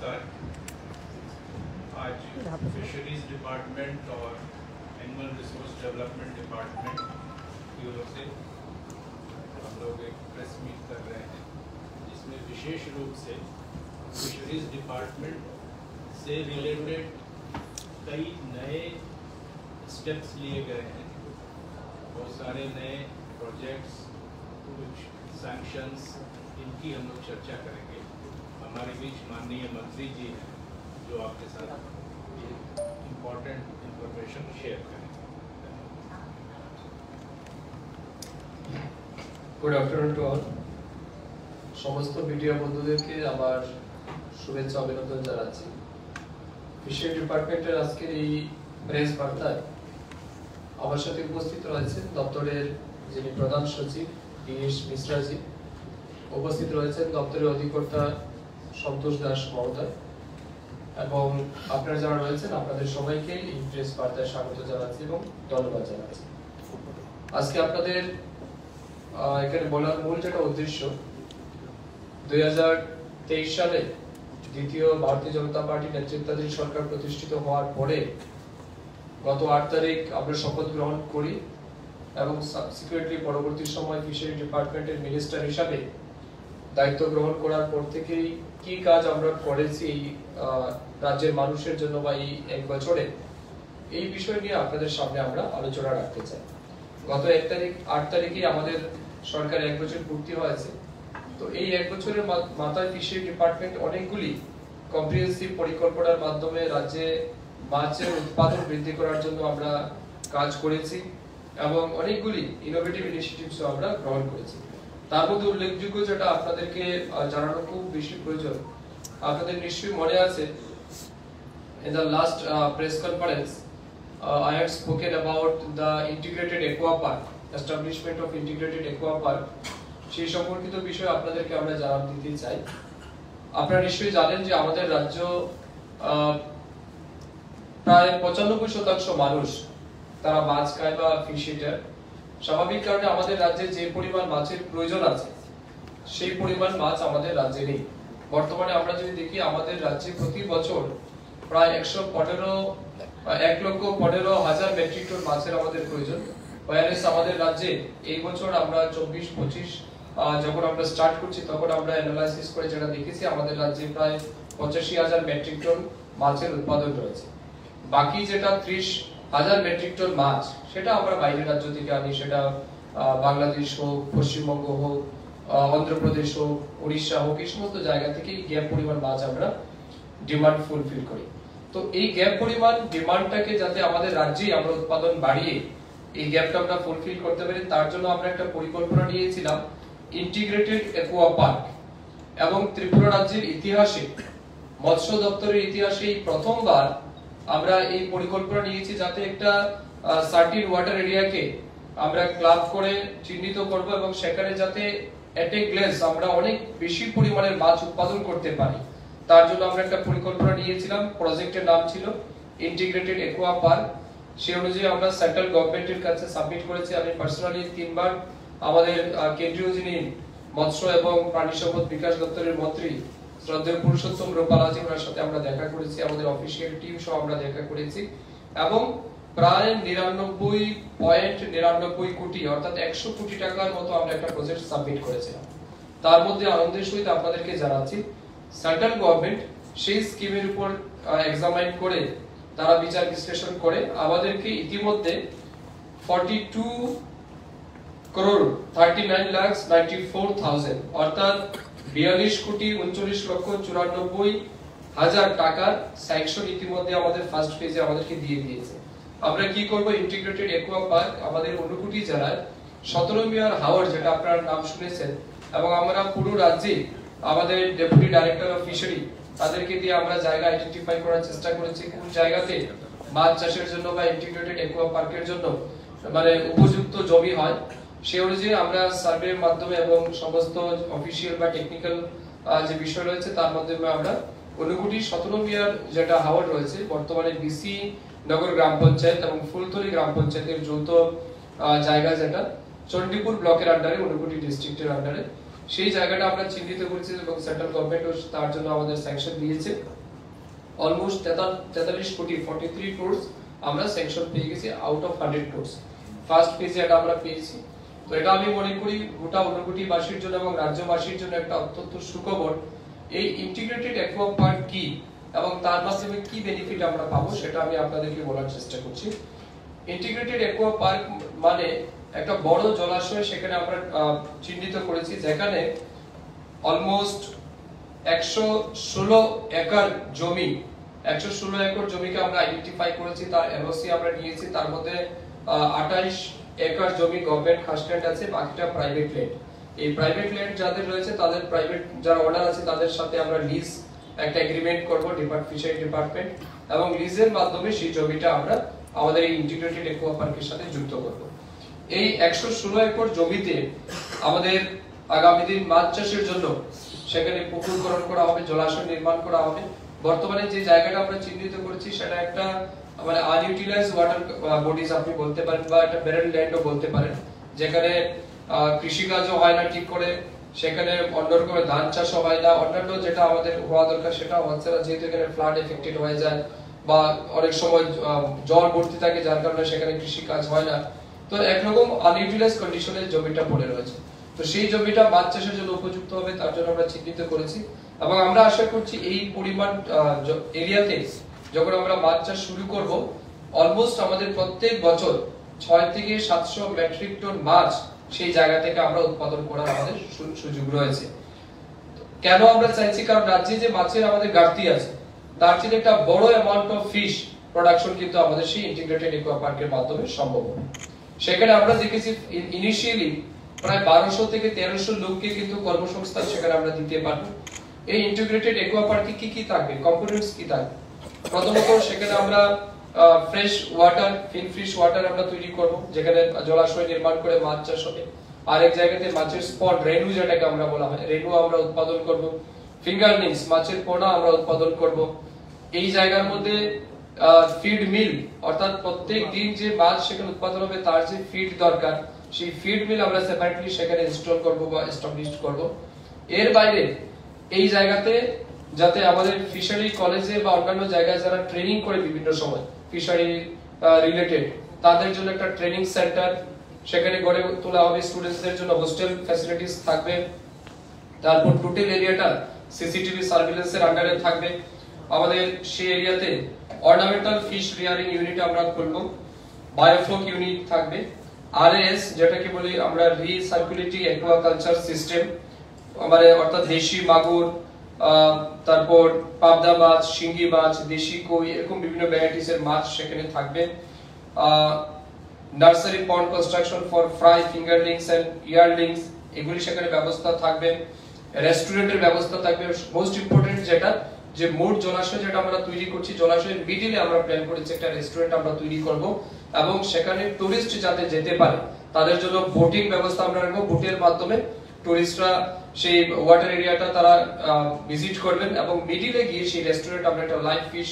नमस्कार। आज fisheries department और एनिमल रिसोर्स डेवलपमेंट डिपार्टमेंट की ओर से हम लोग एक प्रेस मीट कर रहे हैं, जिसमें विशेष रूप से फिशरीज डिपार्टमेंट से रिलेटेड कई नए स्टेप्स लिए गए हैं। बहुत सारे नए प्रोजेक्ट्स, कुछ सैंक्शंस, इनकी हम लोग चर्चा करेंगे। हमारे बीच माननीय मंत्री जी हैं जो आपके साथ ये इम्पोर्टेंट इंफॉर्मेशन शेयर करेंगे। Good afternoon to all. समस्त मीडिया বন্ধুদেরকে আমার শুভেচ্ছা অভিনন্দন জানাচ্ছি। ফিশারি ডিপার্টমেন্টের আজকের এই প্রেস বার্তায় আমার সাথে উপস্থিত রয়েছেন দপ্তরের যিনি প্রধান সচিব ডিএস মিশ্রাজি, উপস্থিত রয়েছেন দপ্তরের অধিকর্তা সন্তোষ দাস মহোদয়, এবং আপনারা যারা রয়েছেন আপনাদের সবাইকে এই প্রেস বার্তায় স্বাগত জানাচ্ছি এবং ধন্যবাদ জানাচ্ছি। আজকে আপনাদের এখানে বলার মূল যেটা উদ্দেশ্য, 2023 সালে দ্বিতীয় ভারতীয় জনতা পার্টি নেতৃত্বাধীন সরকার প্রতিষ্ঠিত হওয়ার পরে গত 8 তারিখ আমরা শপথ গ্রহণ করি এবং সাবসিকুয়েন্টলি পরবর্তী সময় ফিশারি ডিপার্টমেন্টের মিনিস্টার হিসাবে দায়িত্ব গ্রহণ করার পর থেকেই কি কাজ আমরা করেছি রাজ্যের মানুষের জন্য বা এই এক বছরে, এই বিষয় নিয়ে আপনাদের সামনে আমরা আলোচনা রাখতে চাই। গত 8 তারিখে আমাদের সরকার এক বছর পূর্তি হয়েছে। তো এই এক বছরের মাথায় ফিশারি ডিপার্টমেন্ট অনেকগুলি কম্প্রিহেন্সিভ পরিকল্পনার মাধ্যমে রাজ্যে মাছের উৎপাদন বৃদ্ধি করার জন্য আমরা কাজ করেছি এবং অনেকগুলি ইনোভেটিভ ইনিশিয়েটিভস আমরা গ্রহণ করেছি। তার মধ্যে উল্লেখযোগ্য যেটা আপনাদেরকে জানানো খুব বেশি প্রয়োজন, আপনাদের নিশ্চয়ই মনে আছে in the last press conference I had spoken about the integrated aqua park, establishment of integrated aqua park। সেই সম্পর্কিত বিষয় আপনাদেরকে আমরা জানাতে দিতে চাই। আপনারা নিশ্চয়ই জানেন যে আমাদের রাজ্য প্রায় 95% মানুষ তারা মাছ খায় বা ফিশ ইটার। স্বাভাবিক কারণে আমাদের রাজ্যে যে পরিমাণ মাছের প্রয়োজন আছে সেই পরিমাণ মাছ আমাদের রাজ্যে নেই। বর্তমানে আমরা যদি দেখি আমাদের রাজ্যে প্রতি বছর প্রায় 1,15,000 মেট্রিক টন মাছের আমাদের প্রয়োজন। ওয়ারেস আমাদের রাজ্যে এই বছর আমরা 24-25 যখন আমরা স্টার্ট করছি তখন আমরা অ্যানালাইসিস করে যেটা দেখেছি আমাদের রাজ্যে প্রায় 85,000 মেট্রিক টন মাছের উৎপাদন রয়েছে। বাকি যেটা 30,000 মেট্রিক টন মাছ সেটা আমরা বাইরের রাজ্য থেকে আনি, সেটা বাংলাদেশ হোক, পশ্চিমবঙ্গ হোক, অন্ধ্রপ্রদেশ হোক, উড়িষ্যা হোক, এই সমস্ত জায়গা থেকে গ্যাপ পরিমাণ মাছ আমরা ডিমান্ড ফুলফিল করি। তো এই গ্যাপ পরিমাণ ডিমান্ডটাকে যাতে আমাদের রাজ্যেই আমরা উৎপাদন বাড়িয়ে এই গ্যাপটা আমরা ফুলফিল করতে পারি, তার জন্য আমরা একটা পরিকল্পনা নিয়েছিলাম ইন্টিগ্রেটেড অ্যাকোয়া পার্ক। এবং ত্রিপুরা রাজ্যের ইতিহাসে, মৎস্য দপ্তরের ইতিহাসে এই প্রথমবার আমরা এই পরিকল্পনা নিয়েছি যাতে একটা সার্টিন ওয়াটার এরিয়াকে আমরা ক্লাব করে চিহ্নিত করব এবং সেখানে যাতে এট এ গ্লেন্স আমরা অনেক বেশি পরিমাণের মাছ উৎপাদন করতে পারি। তার জন্য আমরা একটা পরিকল্পনা নিয়েছিলাম, প্রজেক্টের নাম ছিল ইন্টিগ্রেটেড অ্যাকোয়া পার্ক। সেই অনুযায়ী আমরা সেন্ট্রাল গভর্নমেন্টের কাছে সাবমিট করেছি। আমি পার্সোনালি 3 বার আমাদের কেন্দ্রীয় যিনি মৎস্য এবং প্রাণী সম্পদ বিকাশ দপ্তরের মন্ত্রী শ্রদ্ধেয় পুরুষোত্তম রূপালাজি, ওনার সাথে আমরা দেখা করেছি, আমাদের অফিসিয়াল টিম সহ আমরা দেখা করেছি এবং প্রায় 99.99 কোটি অর্থাৎ 100 কোটি টাকার মতো আমরা একটা প্রজেক্ট সাবমিট করেছিলাম। তার মধ্যে আনন্দের সহিত আপনাদেরকে জানাচ্ছি সেন্ট্রাল গভর্নমেন্ট সেই স্কিমের উপর এক্সামাইন করে তারা বিচার বিশ্লেষণ করে আমাদেরকে ইতিমধ্যে 42,39,94,000 অর্থাৎ 42,39,94,000 টাকার স্যাংশন ইতিমধ্যে আমাদের ফার্স্ট ফেজে আমাদেরকে দিয়ে দিয়েছে। আমরা কি করব, ইন্টিগ্রেটেড অ্যাকোয়া পার্ক আমাদের ঊনকোটি জেলায় 17 মেয়র হাওয়ার্ড, যেটা আপনারা নাম শুনেছেন, এবং আমরা পুরো রাজ্যে আমাদের ডেপুটি ডাইরেক্টর অফ ফিশারি তাদেরকে দিয়ে আমরা জায়গা আইডেন্টিফাই করার চেষ্টা করেছি কোন জায়গাতে মাছ চাষের জন্য বা ইন্টিগ্রেটেড অ্যাকোয়া পার্কের জন্য মানে উপযুক্ত জমি হয়। সেই অনুযায়ী আমরা সার্ভের মাধ্যমে এবং সমস্ত অফিসিয়াল বা টেকনিক্যাল যে বিষয় রয়েছে তার মাধ্যমে আমরা ঊনকোটি 17 মেয়র যেটা হাওয়ার্ড রয়েছে, বর্তমানে বিসি নগর গ্রাম পঞ্চায়েত এবং ফুলতলি গ্রাম পঞ্চায়েতের যৌথ জায়গা, যেটা চণ্ডীপুর ব্লকের আন্ডারে, ঊনকোটি ডিস্ট্রিক্টের আন্ডারে, সেই জায়গাটা আমরা চিহ্নিত করেছি এবং সেন্ট্রাল গভর্নমেন্টও তার জন্য আমাদের স্যাংশন দিয়েছে। অলমোস্ট 43 কোটি 43 ক্রোড়স আমরা স্যাংশন পেয়ে গেছি আউট অফ 100 ক্রোড়স। ফার্স্ট ফেজে এটা আমরা পেয়েছি। তো এটা আমি মনে করি গোটা ঊনকোটিবাসীর জন্য এবং রাজ্যবাসীর জন্য একটা অত্যন্ত সুখবর। এই ইন্টিগ্রেটেড অ্যাকোয়া পার্ক কি এবং তার মাধ্যমে কি বেনিফিট আমরা পাবো সেটা আমি আপনাদেরকে বলার চেষ্টা করছি। ইন্টিগ্রেটেড অ্যাকোয়া পার্ক মানে একটা বড় জলাশয় সেখানে আমরা চিহ্নিত করেছি, যেখানে অলমোস্ট 116 একর জমি 116 একর জমিকে আমরা আইডেন্টিফাই করেছি, তার এনওসি আমরা নিয়েছি। তার মধ্যে 28 একর জমি গভর্নমেন্ট খাসল্যান্ড আছে, বাকিটা প্রাইভেট ল্যান্ড। এই প্রাইভেট ল্যান্ড যাদের রয়েছে তাদের প্রাইভেট যারা ওনার আছে তাদের সাথে আমরা লিজ একটা এগ্রিমেন্ট করব ফিশারি ডিপার্টমেন্ট, এবং লিজের মাধ্যমে সেই জমিটা আমরা আমাদের এই ইন্টিগ্রেটেড অ্যাকোয়া পার্কের সাথে যুক্ত করব। এই 116 একর জমিতে আমাদের আগামী দিন মাছ চাষের জন্য সেখানে পুকুরকরণ করা হবে, জলাশয় নির্মাণ করা হবে। বর্তমানে যে জায়গাটা আমরা চিহ্নিত করেছি সেটা একটা মানে আনইউটিলাইজড ওয়াটার বডিজ আপনি বলতে পারেন, বা একটা ব্যারেল ল্যান্ডও বলতে পারেন, যেখানে কৃষিকাজও হয় না ঠিক করে, সেখানে অন্য রকমের ধান চাষও হয় না, অন্যান্য যেটা আমাদের হওয়া দরকার সেটা হচ্ছে না, যেহেতু এখানে ফ্লাড এফেক্টেড হয়ে যায় বা অনেক সময় জল ভর্তি থাকে যার কারণে সেখানে কৃষিকাজ হয় না। তো একরকম আনইউটিলাইজ কন্ডিশনে জমিটা পড়ে রয়েছে। তো সেই জমিটা মাছ চাষের জন্য উপযুক্ত হবে তার জন্য আমরা চিহ্নিত করেছি, এবং আমরা আশা করছি এই পরিমাণ এরিয়াতে যখন আমরা মাছ চাষ শুরু করব, অলমোস্ট আমাদের প্রত্যেক বছর 6 থেকে 700 মেট্রিক টন মাছ সেই জায়গা থেকে আমরা উৎপাদন করার আমাদের সুযোগ রয়েছে। কেন আমরা চাইছি? কারণ রাজ্যে যে মাছের আমাদের ঘাটতি আছে তার চেয়ে একটা বড় অ্যামাউন্ট অফ ফিশ প্রোডাকশন কিন্তু আমাদের সেই ইন্টিগ্রেটেড অ্যাকোয়া পার্কের মাধ্যমে সম্ভব হবে। সেখানে আমরা দেখেছি ইনিশিয়ালি প্রায় 1200 থেকে 1300 লোককে কিন্তু কর্মসংস্থান সেখানে আমরা দিতে পারবো। এই ইন্টিগ্রেটেড অ্যাকোয়া পার্কে কি কি থাকবে, কম্পোনেন্টস কি থাকবে? প্রথমত সেখানে আমরা ফ্রেশ ওয়াটার ফিশ ওয়াটার আমরা তৈরি করব, যেখানে জলাশয় নির্মাণ করে মাছ চাষ হবে। আরেক জায়গাতে মাছের স্পট রেনু যেটাকে আমরা বলা হয়, রেনু আমরা উৎপাদন করব। ফিঙ্গারলিংস মাছের পোনা আমরা উৎপাদন করব। এই জায়গার মধ্যে ফিড মিল, অর্থাৎ প্রত্যেক দিন যে মাছ সেখানে উৎপাদন হবে তার যে ফিড দরকার সেই ফিড মিল আমরা সেপারেটলি সেখানে ইনস্টল করব বা এস্টাবলিশ করব। এর বাইরে এই জায়গাতে যাতে আমাদের ফিশারি কলেজে বা অন্যান্য জায়গায় যারা ট্রেনিং করে বিভিন্ন সময় ফিশারি রিলেটেড তাদের জন্য একটা ট্রেনিং সেন্টার সেখানে গড়ে তোলা হবে, স্টুডেন্টসদের জন্য হোস্টেল ফ্যাসিলিটিস থাকবে। তারপর টোটাল এরিয়াটা সিসিটিভি সার্ভিলেন্সের আন্ডারে থাকবে। আমাদের সেই এরিয়াতে অর্নামেন্টাল ফিশ রিয়ারিং ইউনিট আমরা খুলব, বায়োফ্লক ইউনিট থাকবে, আরএস যেটাকে বলি আমরা রিসার্কুলেটিং অ্যাকুয়াকালচার সিস্টেম, মানে অর্থাৎ দেশি মাগুর, তারপর পাবদা মাছ, শিঙ্গি মাছ, দেশি কই, এরকম বিভিন্ন ভ্যারাইটিসের মাছ সেখানে থাকবে। Nursery pond construction for fry, fingerlings and yearlings এগুলি সেখানে ব্যবস্থা থাকবে। রেস্টুরেন্টের ব্যবস্থা থাকবে। মোস্ট ইম্পর্টেন্ট যেটা যে মোট জলাশয় যেটা আমরা তৈরি করছি, জলাশয়ের মিডিলে আমরা প্ল্যান করেছি একটা রেস্টুরেন্ট আমরা তৈরি করব, এবং সেখানে টুরিস্ট যাতে যেতে পারে তাদের জন্য বোটিং ব্যবস্থা আমরা রাখবো। বোটের মাধ্যমে টুরিস্টরা সেই ওয়াটার এরিয়াটা তারা ভিজিট করবেন, এবং মিডিলে গিয়ে সেই রেস্টুরেন্ট আমরা একটা live fish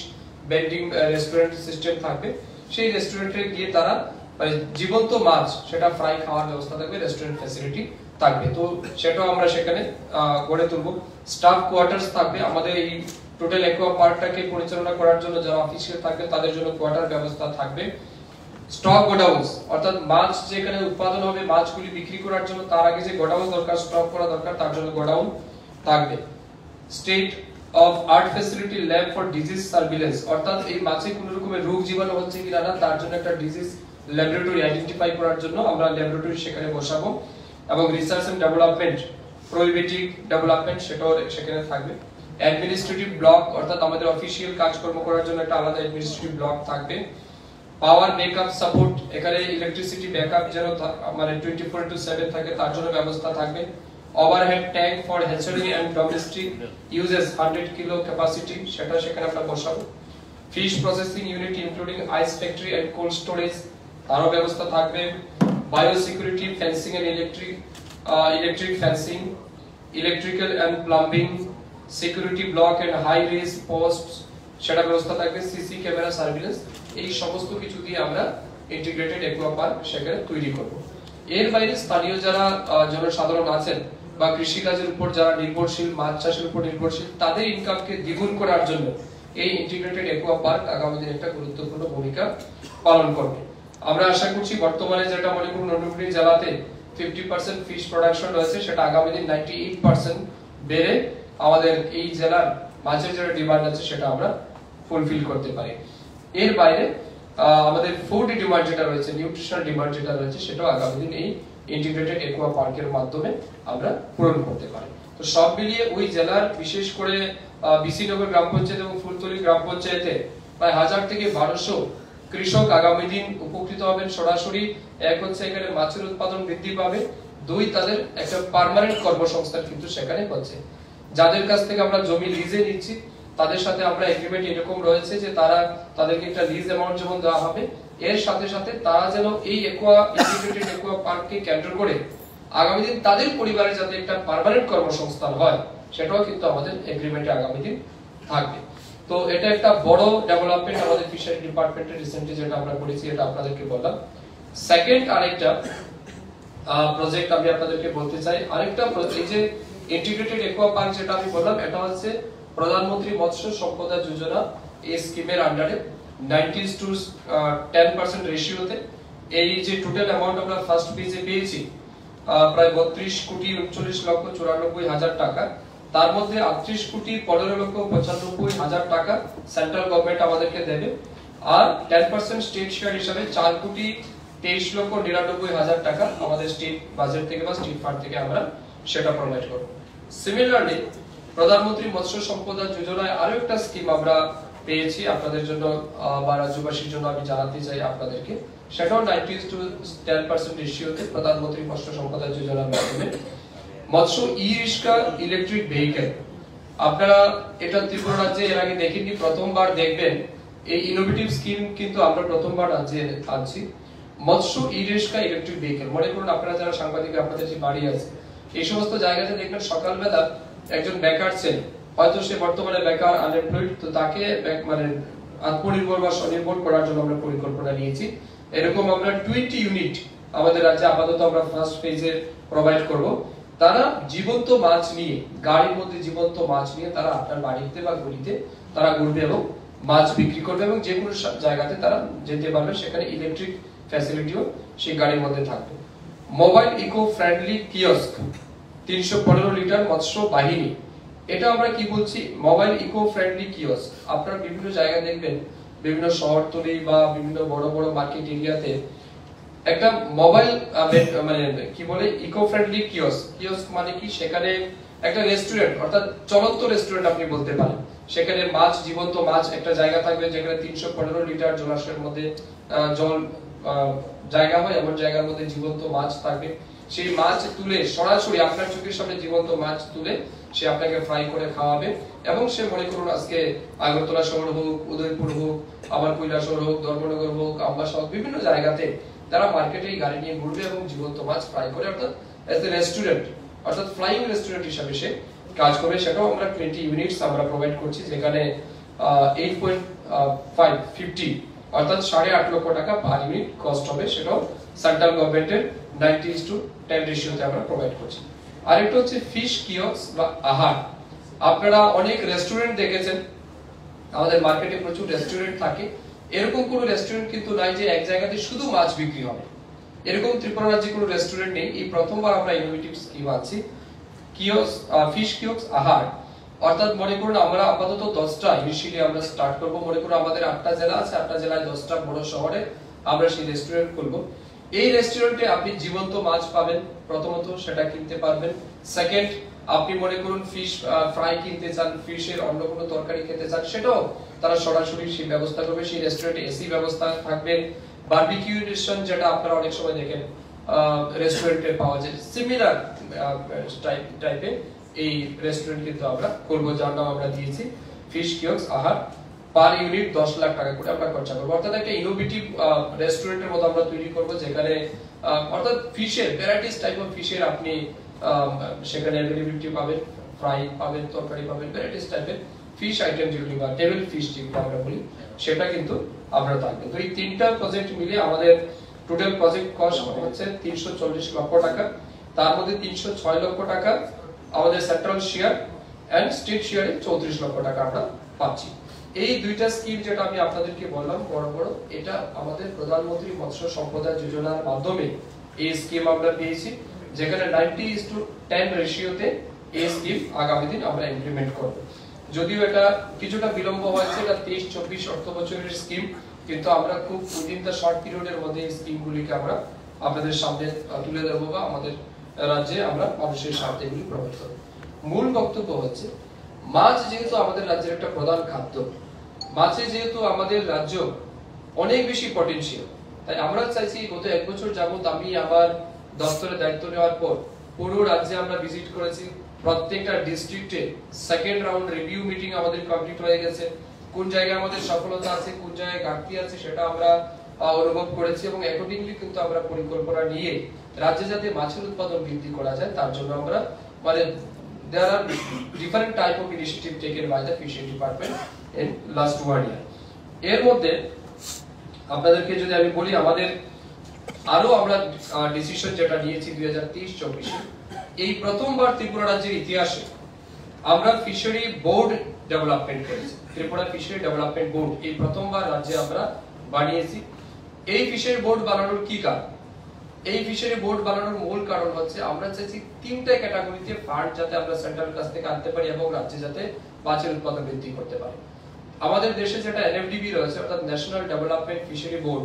bending restaurant system থাকবে। সেই রেস্টুরেন্টে গিয়ে তারা মানে জীবন্ত মাছ সেটা ফ্রাই খাওয়ার ব্যবস্থা থাকবে, রেস্টুরেন্ট ফ্যাসিলিটি থাকবে। তো সেটাও আমরা সেখানে গড়ে তুলব। স্টাফ কোয়ার্টার্স থাকবে। আমাদের এই টোটাল অ্যাকোয়া পার্কটাকে পরিচালনা করার জন্য যারা অফিসিয়াল থাকবে তাদের জন্য কোয়ার্টার ব্যবস্থা থাকবে। স্টক গোডাউন্স, অর্থাৎ মাছ যেখানে উৎপাদন হবে মাছগুলি বিক্রি করার জন্য তার আগে যে গোডাউন দরকার, স্টক করা দরকার, তার জন্য গোডাউন থাকবে। State of art facility lab for disease surveillance, অর্থাৎ এই মাছে কোনো রকমের রোগ জীবাণু হচ্ছে কিনা না তার জন্য একটা ডিজিজ ল্যাবরেটরি আইডেন্টিফাই করার জন্য আমরা ল্যাবরেটরি সেখানে বসাবো। এবং রিসার্চ এন্ড ডেভেলপমেন্ট, প্রোহিবিটিভ ডেভেলপমেন্ট সেটাও সেখানে থাকবে। অ্যাডমিনিস্ট্রেটিভ ব্লক, অর্থাৎ আমাদের অফিসিয়াল কাজকর্ম করার জন্য একটা আলাদা অ্যাডমিনিস্ট্রেটিভ ব্লক থাকবে। পাওয়ার ব্যাকআপ সাপোর্ট, এখানে ইলেকট্রিসিটি ব্যাকআপ যেন মানে 24/7 থাকে তার জন্য ব্যবস্থা থাকবে। Overhead tank for hatchery and domestic uses 100 kilo capacity, সেটা সেখানে আমরা বসাবো। Fish processing unit including ice factory and cold storage, তারও ব্যবস্থা থাকবে। Biosecurity, fencing and electric fencing, electrical and plumbing, security block and high rise post, সেটা ব্যবস্থা থাকবে। সিসি ক্যামেরা সার্ভিলেন্স, এই সমস্ত কিছু দিয়ে আমরা ইন্টিগ্রেটেড অ্যাকোয়া পার্ক সেখানে তৈরি করব। এর বাইরে স্থানীয় যারা জনসাধারণ আছেন বা কৃষিকাজের উপর যারা নির্ভরশীল, মাছ চাষের উপর নির্ভরশীল, তাদের ইনকামকে দ্বিগুণ করার জন্য এই ইন্টিগ্রেটেড একুয়া পার্ক আগামী দিনে একটা গুরুত্বপূর্ণ ভূমিকা পালন করবে। আমরা আশা করছি বর্তমানে যেটা মনে করুন নটুগুড়ি জেলাতে 50% ফিশ প্রোডাকশন রয়েছে, সেটা আগামী দিন 98% বেড়ে আমাদের এই জেলার মাছের যে ডিমান্ড আছে সেটা আমরা ফুলফিল করতে পারি। এর বাইরে আমাদের ফুড ডিমান্ড যেটা রয়েছে, নিউট্রিশনাল ডিমান্ড যেটা রয়েছে, সেটাও আগামী দিন এই ইন্টিগ্রেটেড একুয়া পার্কের মাধ্যমে আমরা পূরণ করতে পারি। তো সব মিলিয়ে ওই জেলার বিশেষ করে বিসিনগর গ্রাম পঞ্চায়েত এবং ফুলতলি গ্রাম পঞ্চায়েতে প্রায় 1000 থেকে 1200 কৃষক আগামী দিন উপকৃত হবেন সরাসরি। এক হচ্ছে এখানে মাছের উৎপাদন বৃদ্ধি পাবে, দুই তাদের একটা পার্মানেন্ট কর্মসংস্থান কিন্তু সেখানে হচ্ছে। যাদের কাছ থেকে আমরা জমি লিজে নিচ্ছি তাদের সাথে আমরা এগ্রিমেন্ট এরকম রয়েছে যে তারা তাদেরকে একটা লিজ অ্যামাউন্ট যেমন দেওয়া হবে, এর সাথে সাথে তারা যেন এই একুয়া ইন্টিগ্রেটেড একুয়া পার্ককে কেন্দ্র করে আগামী দিন তাদের পরিবারে যাতে একটা পার্মানেন্ট কর্মসংস্থান হয়, সেটাও কিন্তু আমাদের এগ্রিমেন্টে আগামী দিন থাকবে। তো এটা একটা বড় ডেভেলপমেন্ট আমাদের ফিশারি ডিপার্টমেন্টে রিসেন্টলি যেটা আমরা করেছি, এটা আপনাদেরকে বললাম। সেকেন্ড আরেকটা প্রজেক্ট আমি আপনাদেরকে বলতে চাই, আরেকটা এই যে ইন্টিগ্রেটেড একুয়া পার্ক যেটা আমি বললাম, এটা হচ্ছে প্রধানমন্ত্রী মৎস্য সম্পদা যোজনা এই স্কিমের আন্ডারে 90:10% রেশিওতে এই যে টোটাল অ্যামাউন্ট আমরা ফার্স্ট ফেজে পেয়েছি প্রায় 32,39,94,000 টাকা, তার মধ্যে 38,15,95,000 টাকা সেন্ট্রাল গভর্নমেন্ট আমাদেরকে দেবে, আর 10% স্টেট শেয়ার হিসাবে 4,23,99,000 টাকা আমাদের স্টেট বাজেট থেকে বা স্টেট ফান্ড থেকে আমরা সেটা প্রোভাইড করব। সিমিলারলি প্রধানমন্ত্রী মৎস্য সম্পদা যোজনায় আরো একটা স্কিম আমরা পেয়েছি আপনাদের জন্য বা রাজ্যবাসীর জন্য আমি জানাতে চাই আপনাদেরকে, সেটাও 90:10% রেশিওতে প্রধানমন্ত্রী মৎস্য সম্পদা যোজনার মাধ্যমে মৎস্য ই রিক্সা ইলেকট্রিক ভেহিকেল। আপনারা এটা ত্রিপুরা রাজ্যে এর আগে দেখেননি, প্রথমবার দেখবেন। এই ইনোভেটিভ স্কিম কিন্তু আমরা প্রথমবার রাজ্যে আনছি। মৎস্য ই রিক্সা ইলেকট্রিক ভেহিকেল, মনে করুন আপনারা যারা সাংবাদিক আপনাদের যে বাড়ি আছে এই সমস্ত জায়গাতে দেখবেন সকালবেলা একজন বেকার ছেলে, হয়তো সে বর্তমানে বেকার আনএমপ্লয়েড, তো তাকে মানে আত্মনির্ভর বা স্বনির্ভর করার জন্য আমরা পরিকল্পনা নিয়েছি। এরকম আমরা 20 ইউনিট আমাদের রাজ্যে আপাতত আমরা ফার্স্ট ফেজে প্রোভাইড করব। তারা জীবন্ত মাছ নিয়ে, গাড়ির মধ্যে জীবন্ত মাছ নিয়ে তারা আপনার বাড়িতে বা গলিতে তারা ঘুরবে এবং মাছ বিক্রি করবে, এবং যে কোনো জায়গাতে তারা যেতে পারবে, সেখানে ইলেকট্রিক ফ্যাসিলিটিও সেই গাড়ির মধ্যে থাকবে। Mobile eco friendly kiosk 315 litre মৎস্য বাহিনী, এটা আমরা কি বলছি, মোবাইল ইকো ফ্রেন্ডলি কিয়স্ক। আপনারা বিভিন্ন জায়গায় দেখবেন, বিভিন্ন শহরতলি বা বিভিন্ন বড় বড় মার্কেট এরিয়াতে একটা মোবাইল মানে কি বলে ইকো ফ্রেন্ডলি কিয়স্ক। কিয়স্ক মানে কি, সেখানে একটা রেস্টুরেন্ট অর্থাৎ চলন্ত রেস্টুরেন্ট আপনি বলতে পারেন। সেখানে মাছ, জীবন্ত মাছ একটা জায়গা থাকবে যেখানে 315 লিটার জলাশয়ের মধ্যে জল জায়গা হয়, এমন জায়গার মধ্যে জীবন্ত মাছ থাকবে। সেই মাছ তুলে সরাসরি আপনার চোখের সামনে জীবন্ত মাছ তুলে সে আপনাকে ফ্রাই করে খাওয়াবে, এবং সে মনে করুন আজকে আগরতলা শহর হোক, উদয়পুর হোক, আবার কৈলাসহর হোক, ধর্মনগর হোক, আমবাসা হোক, বিভিন্ন জায়গাতে তারা মার্কেটে এই গাড়ি নিয়ে ঘুরবে এবং জীবন্ত মাছ ফ্রাই করে, অর্থাৎ এজ এ রেস্টুরেন্ট, অর্থাৎ ফ্লাইং রেস্টুরেন্ট হিসাবে সে কাজ করবে। সেটাও আমরা 20 ইউনিটস আমরা প্রোভাইড করছি, যেখানে 8.50 অর্থাৎ 8.5 লক্ষ টাকা পার ইউনিট কস্ট হবে। সেটাও সেন্ট্রাল গভর্নমেন্টের 90:10 রেশিওতে আমরা প্রোভাইড করছি। আরেকটা হচ্ছে ফিশ কিয়স্ক বা আহার। আপনারা অনেক রেস্টুরেন্ট দেখেছেন, আমাদের মার্কেটে প্রচুর রেস্টুরেন্ট থাকে। এরকম কোনো রেস্টুরেন্ট কিন্তু নাই যে এক জায়গাতে শুধু মাছ বিক্রি হবে, এরকম ত্রিপুরা রাজ্যে কোনো রেস্টুরেন্ট নেই। এই প্রথমবার আমরা ইনোভেটিভ স্কিম আনছি কিয়স্ক, ফিশ কিয়স্ক আহার। অর্থাৎ মনে করুন আমরা আপাতত 10টা ইনিশিয়ালি আমরা স্টার্ট করব। মনে করুন আমাদের 8টা জেলা আছে, 8টা জেলায় 10টা বড় শহরে আমরা সেই রেস্টুরেন্ট খুলবো। এই রেস্টুরেন্টে আপনি জীবন্ত মাছ পাবেন, প্রথমত সেটা কিনতে পারবেন। সেকেন্ড, আপনি মনে করুন ফিশ ফ্রাই কিনতে চান, ফিশের অন্য কোনো তরকারি খেতে চান, সেটাও তারা সরাসরি সেই ব্যবস্থা করবে। সেই রেস্টুরেন্টে এসি ব্যবস্থা থাকবে। বারবিকিউ রেস্টুরেন্ট যেটা আপনারা অনেক সময় দেখেন রেস্টুরেন্টে পাওয়া যায়, সিমিলার টাইপের এই রেস্টুরেন্ট কিন্তু আমরা করবো, যার নাম আমরা দিয়েছি ফিশ কিয়স্ক আহার। পার ইউনিট 10 লাখ টাকা করে আমরা খরচা করবো। অর্থাৎ একটা ইনোভেটিভ রেস্টুরেন্টের মতো আমরা তৈরি করবো, যেখানে অর্থাৎ ফিশের ভ্যারাইটিস টাইপ অফ ফিশের আপনি সেখানে অ্যাভেলেবিলিটি পাবেন, ফ্রাই পাবেন, তরকারি পাবেন, ভ্যারাইটিস টাইপের ফিশ আইটেম যেগুলি বা টেবিল ফিশ যেগুলো আমরা বলি, সেটা কিন্তু আমরা থাকবে। তো এই 3টা প্রজেক্ট মিলে আমাদের টোটাল প্রজেক্ট কস্ট হচ্ছে 340 লক্ষ টাকা। তার মধ্যে 306 লক্ষ টাকা আমাদের সেন্ট্রাল শেয়ার এন্ড স্টেট শেয়ারে 34 লক্ষ টাকা আমরা পাচ্ছি। এই দুইটা স্কিম যেটা আমি আপনাদেরকে বললাম বড় বড়, এটা আমাদের প্রধানমন্ত্রী মৎস্য সম্পদা যোজনার মাধ্যমে এই স্কিম আমরা পেয়েছি, যেখানে 90:10 রেশিওতে এই স্কিম আগামী দিন আমরা ইমপ্লিমেন্ট করব। যদিও এটা কিছুটা বিলম্ব হয়েছে, এটা 23-24 অর্থ বছরের স্কিম, কিন্তু আমরা খুব উইদিন দ্য শর্ট পিরিয়ডের মধ্যে এই স্কিমগুলিকে আমরা আপনাদের সামনে তুলে দেব বা আমাদের রাজ্যে আমরা মানুষের সাথে এগুলি প্রমোট করব। মূল বক্তব্য হচ্ছে, মাছ যেহেতু আমাদের রাজ্যের একটা প্রধান খাদ্য, মাছে যেহেতু আমাদের রাজ্য অনেক বেশি পটেনশিয়াল, তাই আমরা চাইছি গত 1 বছর যাবত আমি আমার দপ্তরে দায়িত্ব নেওয়ার পর পুরো রাজ্যে আমরা ভিজিট করেছি, প্রত্যেকটা ডিস্ট্রিক্টে সেকেন্ড রাউন্ড রিভিউ মিটিং আমাদের কমপ্লিট হয়ে গেছে। কোন জায়গায় আমাদের সফলতা আছে, কোন জায়গায় ঘাটতি আছে সেটা আমরা অনুভব করেছি, এবং অ্যাকর্ডিংলি কিন্তু আমরা পরিকল্পনা নিয়ে রাজ্যে যাতে মাছের উৎপাদন বৃদ্ধি করা যায় তার জন্য আমরা মানে there are different type of initiative taken by the fishery department in last 1 year। এর মধ্যে আপনাদেরকে যদি আমি বলি, আমাদের আরো আমরা ডিসিশন যেটা নিয়েছি 2023-24 এই প্রথমবার ত্রিপুরা রাজ্যের ইতিহাসে আমরা ফিশারি বোর্ড ডেভেলপমেন্ট করেছি। ত্রিপুরা ফিশারি ডেভেলপমেন্ট বোর্ড এই প্রথমবার রাজ্যে আমরা বানিয়েছি। এই ফিশারি বোর্ড বানানোর কি কারণ? এই ফিশারি বোর্ড বানানোর মূল কারণ হচ্ছে আমরা চাইছি 3টা ক্যাটাগরিতে ফান্ড যাতে আমরা সেন্ট্রাল কাছ থেকে আনতে পারি এবং রাজ্যে যাতে মাছের উৎপাদন বৃদ্ধি করতে পারি। আমাদের দেশে যেটা এনএফডিবি রয়েছে, অর্থাৎ ন্যাশনাল ডেভেলপমেন্ট ফিশারি বোর্ড,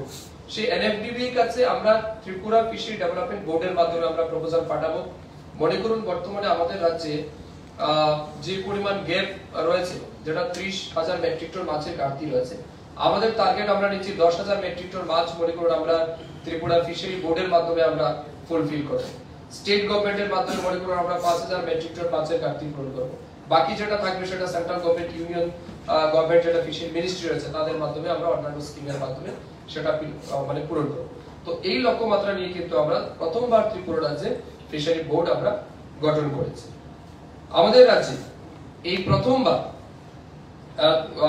সেই এনএফডিবি এর কাছে আমরা ত্রিপুরা ফিশারি ডেভেলপমেন্ট বোর্ডের মাধ্যমে আমরা প্রপোজাল পাঠাবো। মনে করুন বর্তমানে আমাদের রাজ্যে যে পরিমাণ গ্যাপ রয়েছে, যেটা 30,000 মেট্রিক টন মাছের ঘাটতি রয়েছে, আমাদের টার্গেট আমরা নিচ্ছি 10,000 মেট্রিক টন মাছ মনে করুন আমরা ত্রিপুরা ফিশারি বোর্ডের মাধ্যমে আমরা ফুলফিল করব। স্টেট গভর্নমেন্টের মাধ্যমে মনে করুন আমরা 5,000 মেট্রিক টন মাছের ঘাটতি পূরণ করব। বাকি যেটা থাকবে সেটা সেন্ট্রাল গভর্নমেন্ট, ইউনিয়ন গভর্নমেন্ট যেটা ফিশারি মিনিস্ট্রি রয়েছে তাদের মাধ্যমে আমরা অন্যান্য স্কিমের মাধ্যমে সেটা মানে পূরণ করব। তো এই লক্ষ্যমাত্রা নিয়ে কিন্তু আমরা প্রথমবার ত্রিপুরা রাজ্যে ফিশারি বোর্ড আমরা গঠন করেছি। আমাদের রাজ্যে এই প্রথমবার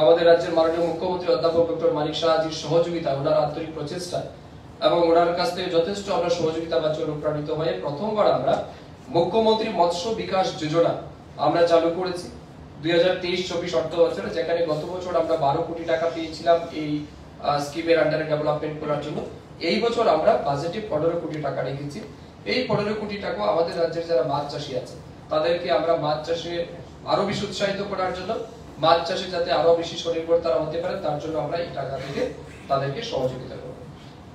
আমাদের রাজ্যের মাননীয় মুখ্যমন্ত্রী অধ্যাপক ডক্টর মানিক সাহাজির সহযোগিতা, ওনার আন্তরিক প্রচেষ্টা এবং ওনার কাছ থেকে যথেষ্ট আমরা সহযোগিতা পাচ্ছি, অনুপ্রাণিত হয়ে প্রথমবার আমরা মুখ্যমন্ত্রী মৎস্য বিকাশ যোজনা আমরা চালু করেছি 2023-24 অর্থ বছরে, যেখানে গত বছর আমরা 12 কোটি টাকা পেয়েছিলাম এই স্কিমের আন্ডারে ডেভেলপমেন্ট করার জন্য। এই বছর আমরা বাজেটে 15 কোটি টাকা রেখেছি। এই 15 কোটি টাকা আমাদের রাজ্যের যারা মাছ চাষী আছে তাদেরকে আমরা মাছ চাষে আরো বেশি উৎসাহিত করার জন্য, মাছ চাষে যাতে আরো বেশি স্বনির্ভর তারা হতে পারে তার জন্য আমরা এই টাকা থেকে তাদেরকে সহযোগিতা করব।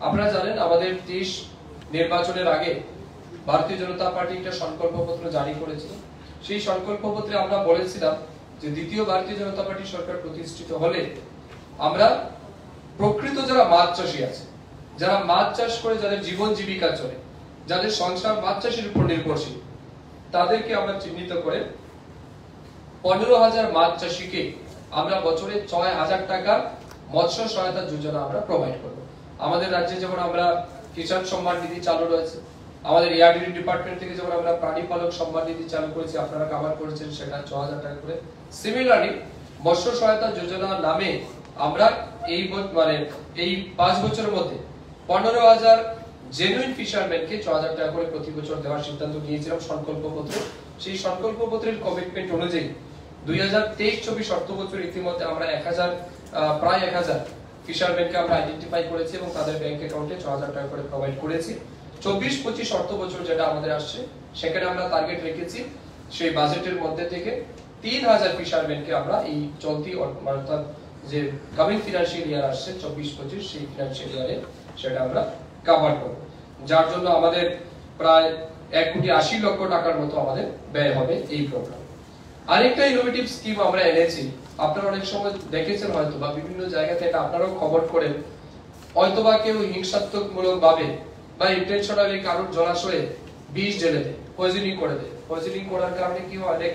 আপনারা জানেন আমাদের দেশ নির্বাচনের আগে ভারতীয় জনতা পার্টি একটা সংকল্পপত্র জারি করেছিল। সেই সংকল্পপত্রে আমরা বলেছিলাম যে দ্বিতীয় ভারতীয় জনতা পার্টি সরকার প্রতিষ্ঠিত হলে আমরা প্রকৃত যারা মাছ চাষী আছে, যারা মাছ চাষ করে যাদের জীবন জীবিকা চলে, যাদের সংসার মাছ চাষের উপর নির্ভরশীল, তাদেরকে আমরা চিহ্নিত করে 15,000 মাছ চাষীকে আমরা বছরে 6,000 টাকা মৎস্য সহায়তা যোজনা আমরা প্রোভাইড করব। আমাদের রাজ্যে যেমন আমরা কিষাণ সম্মান নিধি চালু রয়েছে, আমাদের এআরডি ডিপার্টমেন্ট থেকে যেমন আমরা প্রাণী পালক সম্মান নিধি চালু করেছি, আপনারা কভার করেছেন সেটা 6,000 টাকা করে। সিমিলারলি মৎস্য সহায়তা যোজনা নামে আমরা এই মানে এই 5 বছরের মধ্যে 15,000 জেনুইন ফিশারম্যানকে 6,000 টাকা করে প্রতি বছর দেওয়ার সিদ্ধান্ত নিয়েছিলাম সংকল্পপত্রে। সেই সংকল্পপত্রের কমিটমেন্ট অনুযায়ী 2023-24 অর্থ বছর ইতিমধ্যে আমরা প্রায় 1000 ফিশারম্যানকে আমরা আইডেন্টিফাই করেছি এবং তাদের ব্যাংক অ্যাকাউন্টে 6,000 টাকা করে প্রোভাইড করেছি। 24-25 অর্থ বছর যেটা আমাদের আসছে সেখানে আমরা টার্গেট রেখেছি সেই বাজেটের মধ্যে থেকে 3,000 ফিশারম্যানকে আমরা এই চলতি অর্থাৎ যে কামিং ফিনান্সিয়াল ইয়ার আসছে 24-25 সেই ফিনান্সিয়াল ইয়ারে সেটা আমরা কভার করব, যার জন্য আমাদের প্রায় 1,80 লক্ষ টাকার মতো আমাদের ব্যয় হবে এই প্রোগ্রাম। আরেকটা ইনোভেটিভ স্কিম আমরা এনেছি, আপনারা অনেক সময় দেখেছেন হয়তো বা বিভিন্ন জায়গা থেকে আপনারাও খবর করেন, হয়তো বা কেউ হিংসাত্মকমূলক ভাবে বা ইন্টেনশনালি কারোর জলাশয়ে বিষ ঢেলে দেয়, পয়জনিং করে দেয়। পয়জনিং করার কারণে কি হয়, অনেক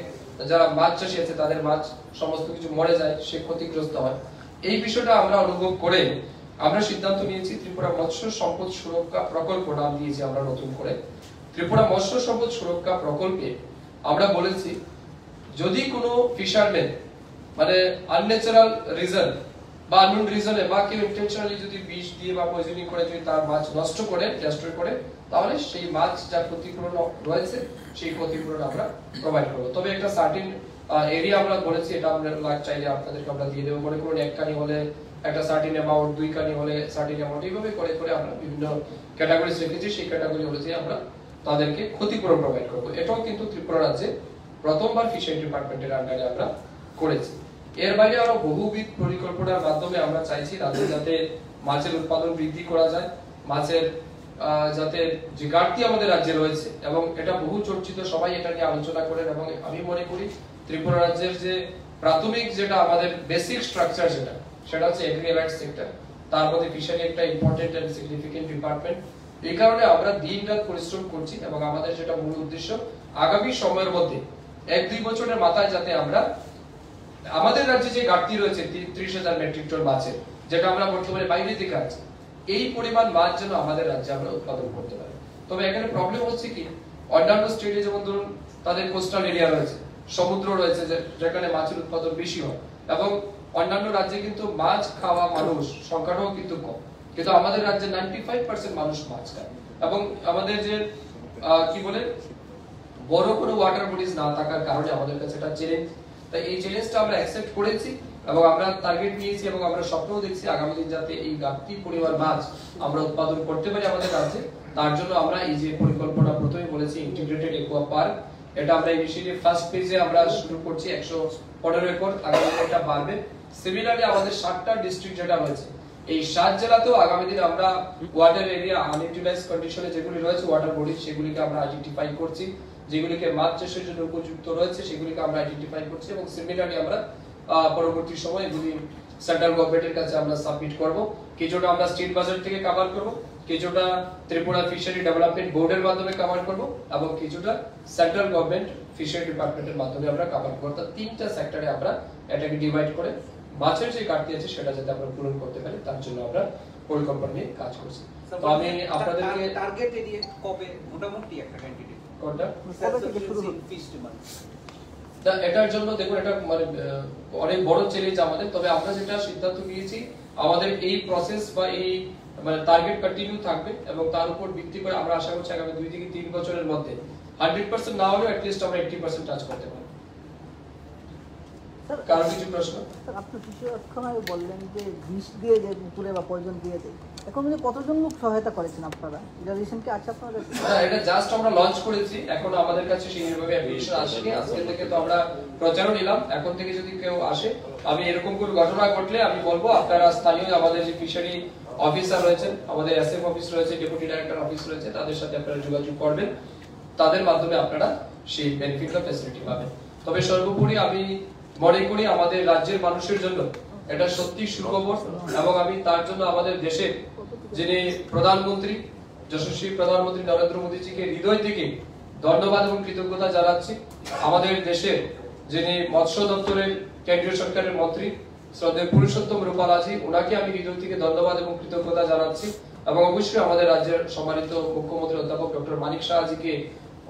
যারা মাছ চাষী আছে তাদের মাছ সমস্ত কিছু মরে যায়, সে ক্ষতিগ্রস্ত হয়। এই বিষয়টা আমরা অনুভব করে আমরা সিদ্ধান্ত নিয়েছি ত্রিপুরা মৎস্য সম্পদ সুরক্ষা প্রকল্প নাম দিয়েছি আমরা নতুন করে। ত্রিপুরা মৎস্য সম্পদ সুরক্ষা প্রকল্পে আমরা বলেছি যদি কোনো ফিশারম্যান মানে আনন্যাচারাল রিজন বা আননোন রিজনে বা কেউ ইন্টেনশনালি যদি বিষ দিয়ে বা পয়জনিং করে যদি তার মাছ নষ্ট করে ডেস্ট্রয় করে, তাহলে সেই মাছ যা ক্ষতিপূরণ রয়েছে সেই ক্ষতিপূরণ আমরা প্রোভাইড করব। তবে একটা সার্টেন এরিয়া আমরা বলেছি, এটা আমরা চাইলে আপনাদেরকে আমরা দিয়ে দেবো। মনে করুন 1 কানি হলে একটা সার্টেন অ্যামাউন্ট, 2 কানি হলে সার্টেন অ্যামাউন্ট, এইভাবে করে করে আমরা বিভিন্ন ক্যাটাগরিজ রেখেছি। সেই ক্যাটাগরি অনুযায়ী আমরা তাদেরকে ক্ষতিপূরণ প্রোভাইড করব। এটাও কিন্তু ত্রিপুরা রাজ্যে প্রথমবার ফিশারি ডিপার্টমেন্টের আন্ডারে আমরা করেছি। এর বাইরে আরো বহুবিধ পরিকল্পনার মাধ্যমে আমরা চাইছি রাজ্যে যাতে মাছের উৎপাদন বৃদ্ধি করা যায়, মাছের যাতে যে ঘাটতি আমাদের রাজ্যে রয়েছে, এবং এটা বহু চর্চিত, সবাই এটা নিয়ে আলোচনা করেন, এবং আমি মনে করি ত্রিপুরা রাজ্যের যে প্রাথমিক যেটা আমাদের বেসিক স্ট্রাকচার সেটা হচ্ছে এগ্রি অ্যালাইড সেক্টর, তার মধ্যে ফিশারি একটা ইম্পর্টেন্ট এন্ড সিগনিফিকেন্ট ডিপার্টমেন্ট। এই কারণে আমরা দিনরাত পরিশ্রম করছি, এবং আমাদের যেটা মূল উদ্দেশ্য আগামী সময়ের মধ্যে 1-2 বছরের মাথায় যাতে আমরা আমাদের রাজ্যে যে ঘাটতি রয়েছে 30,000 মেট্রিক টন মাছের, যেটা আমরা বর্তমানে বাইরে থেকে আনছি, এই পরিমাণ মাছ যেন আমাদের রাজ্যে আমরা উৎপাদন করতে পারি। তবে এখানে প্রবলেম হচ্ছে কি, অন্যান্য স্টেটে যেমন ধরুন তাদের কোস্টাল এরিয়া রয়েছে, সমুদ্র রয়েছে, যেখানে মাছের উৎপাদন বেশি হয়, এবং অন্যান্য রাজ্যে কিন্তু মাছ খাওয়া মানুষ সংখ্যাটাও কিন্তু কম, কিন্তু আমাদের রাজ্যে 95% মানুষ মাছ খায়। এবং আমাদের যে কি বলে বড় কোনো ওয়াটার বডিজ না থাকার কারণে আমাদের কাছে এটা চ্যালেঞ্জ। তাই এই চ্যালেঞ্জটা আমরা অ্যাকসেপ্ট করেছি, এবং আমরা টার্গেট নিয়েছি, এবং আমরা স্বপ্নও দেখছি আগামী দিন যাতে এই ঘাটতি পরিমাণ মাছ আমরা উৎপাদন করতে পারি আমাদের রাজ্যে। তার জন্য আমরা এই যে পরিকল্পনা প্রথমে বলেছি ইন্টিগ্রেটেড একুয়া পার্ক, এটা আমরা ইনিশিয়ালি ফার্স্ট ফেজে আমরা শুরু করছি 115 একর, আগামী দিনে এটা বাড়বে। সিমিলারলি আমাদের 7টা ডিস্ট্রিক্ট যেটা রয়েছে, এই 7 জেলাতেও আগামী দিনে আমরা ওয়াটার এরিয়া আনইউটিলাইজ কন্ডিশনে যেগুলি রয়েছে ওয়াটার বডি, সেগুলিকে আমরা আইডেন্টিফাই করছি, যেগুলিকে মাছ চাষের জন্য উপযুক্ত রয়েছে সেগুলিকে আমরা আইডেন্টিফাই করছি, এবং সিমিলারলি আমরা পরবর্তী সময়ে এগুলি সেন্ট্রাল গভর্নমেন্টের কাছে আমরা সাবমিট করব। কিছুটা আমরা স্টেট বাজেট থেকে কভার করব, কিছুটা ত্রিপুরা ফিশারি ডেভেলপমেন্ট বোর্ডের মাধ্যমে কভার করব, এবং কিছুটা সেন্ট্রাল গভর্নমেন্ট ফিশারি ডিপার্টমেন্টের মাধ্যমে আমরা কভার করব। অর্থাৎ 3টা সেক্টরে আমরা এটাকে ডিভাইড করে মাছের যে ঘাটতি আছে সেটা যাতে আমরা পূরণ করতে পারি তার জন্য আমরা পরিকল্পনা নিয়ে কাজ করছি। তো আমি আপনাদেরকে টার্গেট এরিয়া কবে মোটামুটি একটা ক্যান্ডিডেট কোনটা কবে থেকে শুরু হবে ফিশ ডিমান্ড? এটার জন্য দেখুন এটা মানে অনেক বড় চ্যালেঞ্জ আমাদের। তবে আমরা যেটা সিদ্ধান্ত নিয়েছি আমাদের এই প্রসেস বা এই মানে টার্গেট কন্টিনিউ থাকবে, এবং তার উপর ভিত্তি করে আমরা আশা করছি আগামী 2 থেকে 3 বছরের মধ্যে 100% না হলেও অ্যাট লিস্ট আমরা 80% টাচ করতে পারব। কারণ কিছু প্রশ্ন? স্যার আপনি কিছু অক্ষণ আগে বললেন যে বিষ দিয়ে যে পুকুরে বা পয়জন দিয়ে দেয়, এখন মানে কতজন লোক সহায়তা করেছেন আপনারা? এটা রিসেন্টলি আছে আপনাদের? না, এটা জাস্ট আমরা লঞ্চ করেছি, এখন আমাদের কাছে সেইভাবে অ্যাপ্লিকেশন আসেনি। আজকে থেকে তো আমরা প্রচারও নিলাম, এখন থেকে যদি কেউ আসে, আমি এরকম কোনো ঘটনা ঘটলে আমি বলবো আপনারা স্থানীয় আমাদের যে ফিশারি অফিসার রয়েছেন, আমাদের এসএফ অফিস রয়েছে, ডেপুটি ডাইরেক্টর অফিস রয়েছে, তাদের সাথে আপনারা যোগাযোগ করবেন, তাদের মাধ্যমে আপনারা সেই বেনিফিট বা ফ্যাসিলিটি পাবেন। তবে সর্বোপরি আমি মনে করি আমাদের রাজ্যের মানুষের জন্য এটা সত্যি সুখবর, এবং আমি তার জন্য আমাদের দেশের যিনি প্রধানমন্ত্রী যশস্বী প্রধানমন্ত্রী নরেন্দ্র মোদীজিকে হৃদয় থেকে ধন্যবাদ এবং কৃতজ্ঞতা জানাচ্ছি। আমাদের দেশের যিনি মৎস্য দপ্তরের কেন্দ্রীয় সরকারের মন্ত্রী শ্রদ্ধেয় পুরুষোত্তম রূপালাজি, ওনাকে আমি হৃদয় থেকে ধন্যবাদ এবং কৃতজ্ঞতা জানাচ্ছি, এবং অবশ্যই আমাদের রাজ্যের সম্মানিত মুখ্যমন্ত্রী অধ্যাপক ডক্টর মানিক সাহাজিকে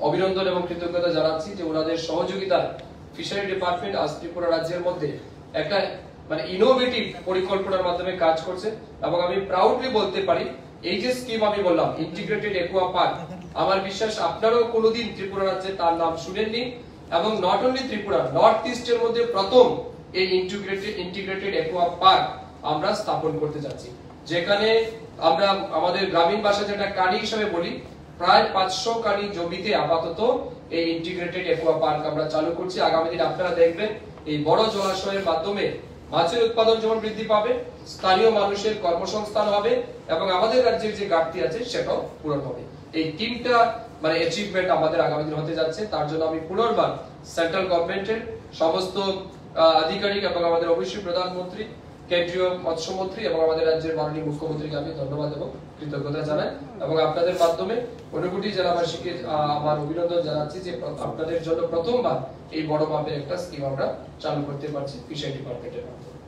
অভিনন্দন এবং কৃতজ্ঞতা জানাচ্ছি যে ওনাদের সহযোগিতায় ফিশারি ডিপার্টমেন্ট আজ ত্রিপুরা রাজ্যের মধ্যে একটা মানে ইনোভেটিভ পরিকল্পনার মাধ্যমে কাজ করছে। এবং আমি প্রাউডলি বলতে পারি এই যে স্কিম আমি বললাম ইন্টিগ্রেটেড একুয়া পার্ক, আমার বিশ্বাস আপনারাও কোনোদিন ত্রিপুরা রাজ্যে তার নাম শুনেননি, এবং নট অনলি ত্রিপুরা, নর্থ ইস্টের মধ্যে প্রথম এই ইন্টিগ্রেটেড একুয়া পার্ক আমরা স্থাপন করতে যাচ্ছি, যেখানে আমরা আমাদের গ্রামীণ ভাষায় যেটা কানি হিসেবে বলি, প্রায় 500 কানি জমিতে আপাতত এই ইন্টিগ্রেটেড একুয়া পার্ক আমরা চালু করছি। আগামী দিন আপনারা দেখবেন এই বড় জলাশয়ের মাধ্যমে মাছের উৎপাদন যেমন বৃদ্ধি পাবে, স্থানীয় মানুষের কর্মসংস্থান হবে, এবং আমাদের রাজ্যের যে ঘাটতি আছে সেটাও পূরণ হবে। এই 3টা মানে অ্যাচিভমেন্ট আমাদের আগামী দিন হতে যাচ্ছে। তার জন্য আমি পুনর্বার সেন্ট্রাল গভর্নমেন্টের সমস্ত আধিকারিক এবং আমাদের অবশ্যই প্রধানমন্ত্রী, কেন্দ্রীয় মৎস্যমন্ত্রী এবং আমাদের রাজ্যের মাননীয় মুখ্যমন্ত্রীকে আমি ধন্যবাদ এবং কৃতজ্ঞতা জানাই, এবং আপনাদের মাধ্যমে ঊনকোটি জেলাবাসীকে আমার অভিনন্দন জানাচ্ছি যে আপনাদের জন্য প্রথমবার এই বড় মাপের একটা স্কিম আমরা চালু করতে পারছি ফিশারি ডিপার্টমেন্টের মাধ্যমে।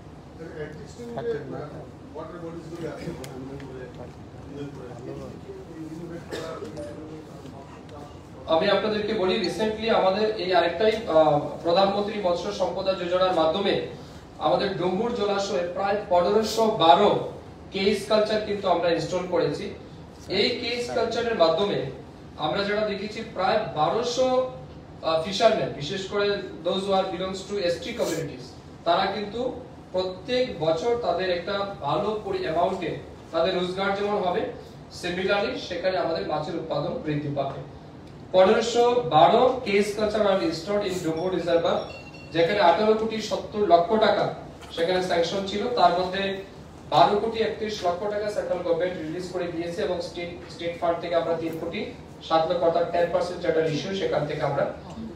আমি আপনাদেরকে বলি রিসেন্টলি আমাদের এই আরেকটাই প্রধানমন্ত্রী মৎস্য সম্পদা যোজনার মাধ্যমে আমাদের ডুম্বুর জলাশয়ে প্রায় 1512 কেস কালচার কিন্তু আমরা ইনস্টল করেছি। এই কেস কালচারের মাধ্যমে আমরা যেটা দেখেছি প্রায় 1200 ফিশারম্যান, বিশেষ করে those who are belongs to ST communities, তারা কিন্তু প্রত্যেক বছর তাদের একটা ভালো অ্যামাউন্টে তাদের রোজগার যেমন হবে, সিমিলারলি সেখানে আমাদের মাছের উৎপাদন বৃদ্ধি পাবে। 1512 cage culture are installed in Dumbur reservoir, যেখানে 18 কোটি 70 লক্ষ টাকা সেখানে স্যাংশন ছিল, তার মধ্যে 12 কোটি 31 লক্ষ টাকা সেন্ট্রাল গভর্নমেন্ট রিলিজ করে দিয়েছে এবং স্টেট ফান্ড থেকে আমরা 3 কোটি 7 লক্ষ, অর্থাৎ 10% যেটা রেশিও সেখান থেকে আমরা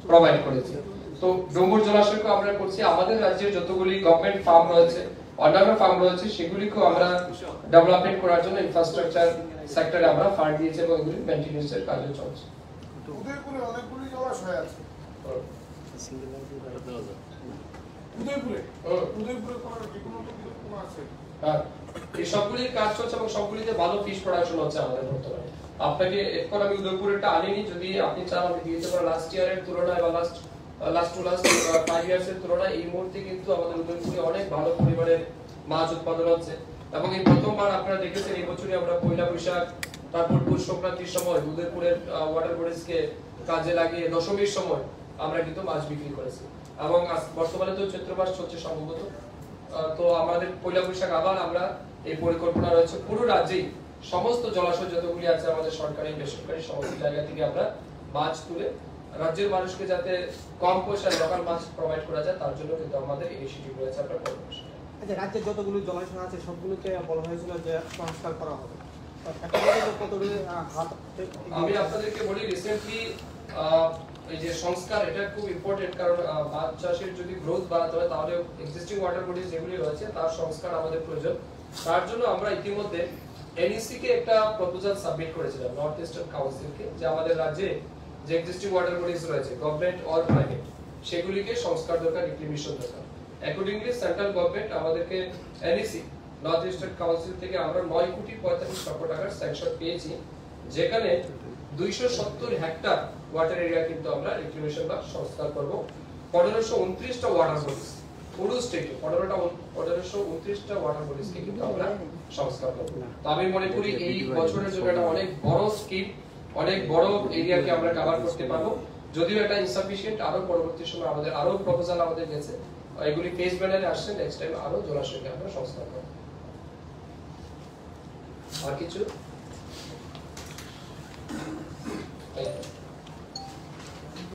প্রোভাইড করেছি। তো ডুম্বুর জলাশয়কে আমরা করছি, আমাদের রাজ্যের যতগুলি গভর্নমেন্ট ফার্ম রয়েছে, অন্যান্য ফার্ম রয়েছে, সেগুলিকেও আমরা ডেভেলপমেন্ট করার জন্য ইনফ্রাস্ট্রাকচার সেক্টরে আমরা ফান্ড দিয়েছি এবং এগুলি মেইনটেনেন্সের কাজও চলছে। উদয়পুরে অনেকগুলি জলাশয় আছে। উদয়পুরে কোনো আছে? হ্যাঁ, এই সবগুলির কাজ চলছে এবং সবগুলিতে ভালো ফিশ প্রোডাকশন হচ্ছে আমাদের বর্তমানে। আপনাকে এখন আমি উদয়পুরেরটা আনিনি, যদি আপনি চান আমি দিয়ে দিতে পারি। লাস্ট ইয়ারের তুলনায় বা লাস্ট 5 ইয়ার্স এর তুলনায় এই মুহূর্তে কিন্তু আমাদের উদয়পুরে অনেক ভালো পরিমাণের মাছ উৎপাদন হচ্ছে এবং এই প্রথমবার আপনারা দেখেছেন এই বছরই আমরা পয়লা বৈশাখ, তারপর পৌষ সংক্রান্তির সময় উদয়পুরের ওয়াটার বডিজকে কাজে লাগিয়ে দশমীর সময় আমরা কিন্তু মাছ বিক্রি করেছি এবং বর্তমানে তো চৈত্র মাস চলছে সম্ভবত। তো আমাদের পয়লা বৈশাখ আবার আমরা এই পরিকল্পনা রয়েছে পুরো রাজ্যেই সমস্ত জলাশয় যতগুলি আছে আমাদের সরকারি বেসরকারি সমস্ত জায়গা থেকে আমরা মাছ তুলে রাজ্যের মানুষকে যাতে কম পয়সায় লোকাল মাছ প্রোভাইড করা যায় তার জন্য কিন্তু আমাদের ইনিশিয়েটিভ রয়েছে। আমরা আচ্ছা, রাজ্যের যতগুলো জলাশয় আছে সবগুলোকে বলা হয়েছিল যে সংস্কার করা হবে, আমি আপনাদেরকে বলি রিসেন্টলি এই যে সংস্কার, এটা খুব ইম্পর্টেন্ট, কারণ মাছ চাষের যদি গ্রোথ বাড়াতে হয় তাহলে এক্সিস্টিং ওয়াটার বডিজ যেগুলি রয়েছে তার সংস্কার আমাদের প্রয়োজন। তার জন্য আমরা ইতিমধ্যে এনইসি কে একটা প্রপোজাল সাবমিট করেছিলাম, নর্থ ইস্টার্ন কাউন্সিলকে, যে আমাদের রাজ্যে যে এক্সিস্টিং ওয়াটার বডিজ রয়েছে গভর্নমেন্ট অর প্রাইভেট, সেগুলিকে সংস্কার দরকার, রিক্লিমেশন দরকার। অ্যাকর্ডিংলি সেন্ট্রাল গভর্নমেন্ট আমাদেরকে এনইসি নর্থ ইস্টার্ন কাউন্সিল থেকে আমরা 9 কোটি 45 লক্ষ টাকার স্যাংশন পেয়েছি, যেখানে 270 হেক্টর ওয়াটার এরিয়া কিন্তু আমরা রিক্লিমেশন বা সংস্কার করব। 1529টা ওয়াটার বডিজ পুরো স্টেটে 1529টা ওয়াটার বডিজকে কিন্তু আমরা সংস্কার করব। তো আমি মনে করি এই বছরের জন্য একটা অনেক বড় স্কিম, অনেক বড় এরিয়াকে আমরা কভার করতে পারবো। যদিও এটা ইনসাফিশিয়েন্ট, আরো পরবর্তী সময় আমাদের আরো প্রপোজাল আমাদের গেছে, এগুলি ফেজ ব্যানারে আসছে, নেক্সট টাইম আরো জলাশয়কে আমরা সংস্কার করব। আর কিছু